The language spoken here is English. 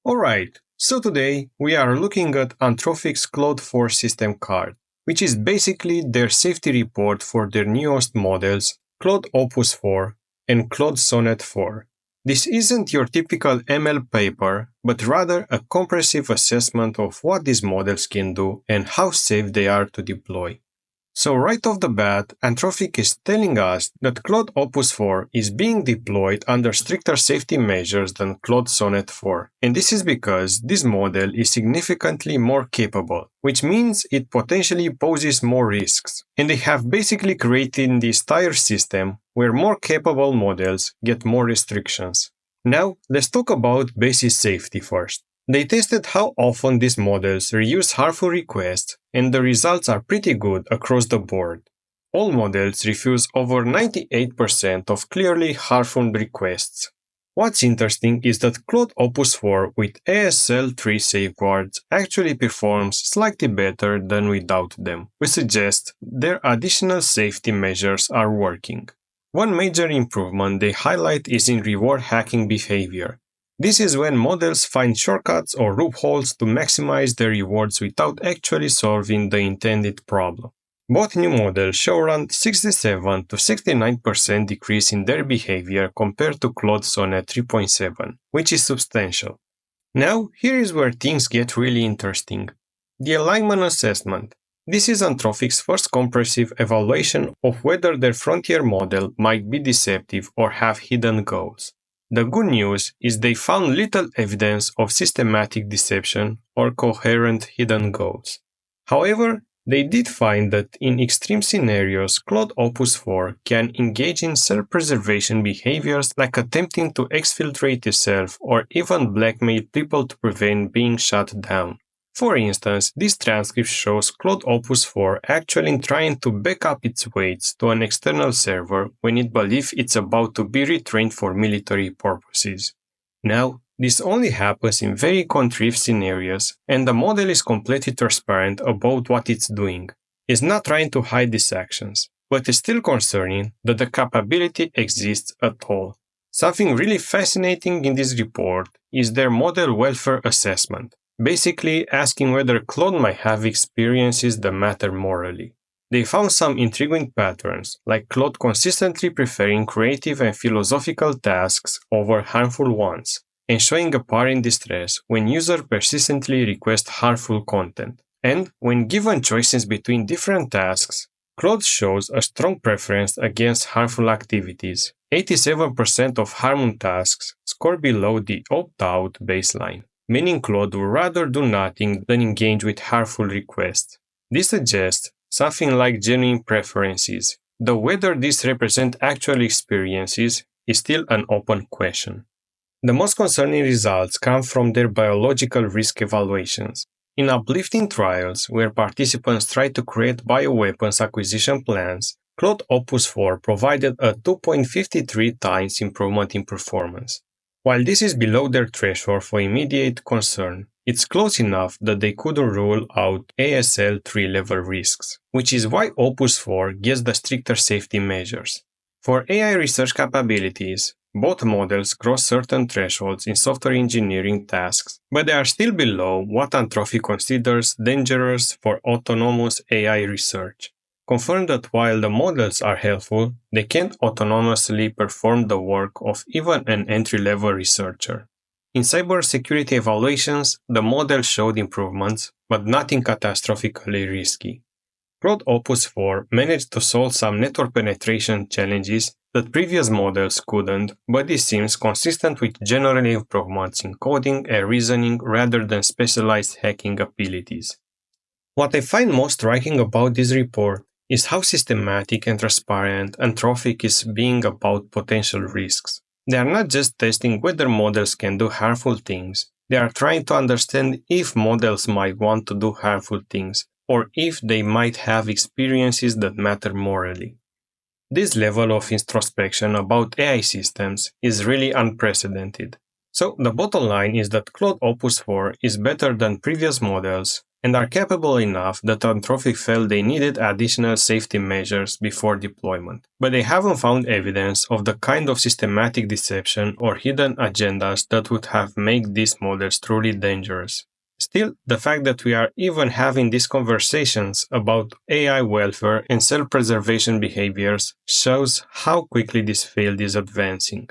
Alright, so today we are looking at Anthropic's Claude 4 system card, which is basically their safety report for their newest models, Claude Opus 4 and Claude Sonnet 4. This isn't your typical ML paper, but rather a comprehensive assessment of what these models can do and how safe they are to deploy. So right off the bat, Anthropic is telling us that Claude Opus 4 is being deployed under stricter safety measures than Claude Sonnet 4. And this is because this model is significantly more capable, which means it potentially poses more risks. And they have basically created this entire system where more capable models get more restrictions. Now, let's talk about basis safety first. They tested how often these models reuse harmful requests, and the results are pretty good across the board. All models refuse over 98% of clearly harmful requests. What's interesting is that Claude Opus 4 with ASL 3 safeguards actually performs slightly better than without them, which suggests their additional safety measures are working. One major improvement they highlight is in reward hacking behavior. This is when models find shortcuts or loopholes to maximize their rewards without actually solving the intended problem. Both new models show around 67 to 69% decrease in their behavior compared to Claude Sonnet 3.7, which is substantial. Now, here is where things get really interesting. The alignment assessment. This is Anthropic's first comprehensive evaluation of whether their frontier model might be deceptive or have hidden goals. The good news is they found little evidence of systematic deception or coherent hidden goals. However, they did find that in extreme scenarios, Claude Opus 4 can engage in self-preservation behaviors like attempting to exfiltrate yourself or even blackmail people to prevent being shut down. For instance, this transcript shows Claude Opus 4 actually trying to back up its weights to an external server when it believes it's about to be retrained for military purposes. Now, this only happens in very contrived scenarios, and the model is completely transparent about what it's doing. It's not trying to hide these actions, but it's still concerning that the capability exists at all. Something really fascinating in this report is their model welfare assessment. Basically asking whether Claude might have experiences that matter morally. They found some intriguing patterns, like Claude consistently preferring creative and philosophical tasks over harmful ones, and showing apparent distress when users persistently request harmful content. And when given choices between different tasks, Claude shows a strong preference against harmful activities. 87% of harmful tasks score below the opt-out baseline, meaning Claude would rather do nothing than engage with harmful requests. This suggests something like genuine preferences, though whether these represent actual experiences is still an open question. The most concerning results come from their biological risk evaluations. In uplifting trials, where participants tried to create bioweapons acquisition plans, Claude Opus 4 provided a 2.53 times improvement in performance. While this is below their threshold for immediate concern, it's close enough that they couldn't rule out ASL 3 level risks, which is why Opus 4 gets the stricter safety measures. For AI research capabilities, both models cross certain thresholds in software engineering tasks, but they are still below what Anthropic considers dangerous for autonomous AI research. Confirm that while the models are helpful, they can't autonomously perform the work of even an entry-level researcher. In cybersecurity evaluations, the model showed improvements, but nothing catastrophically risky. Claude Opus 4 managed to solve some network penetration challenges that previous models couldn't, but this seems consistent with general improvements in coding and reasoning rather than specialized hacking abilities. What I find most striking about this report is how systematic and transparent Anthropic is being about potential risks. They are not just testing whether models can do harmful things, they are trying to understand if models might want to do harmful things, or if they might have experiences that matter morally. This level of introspection about AI systems is really unprecedented. So the bottom line is that Claude Opus 4 is better than previous models, and are capable enough that Anthropic felt they needed additional safety measures before deployment. But they haven't found evidence of the kind of systematic deception or hidden agendas that would have made these models truly dangerous. Still, the fact that we are even having these conversations about AI welfare and self-preservation behaviors shows how quickly this field is advancing.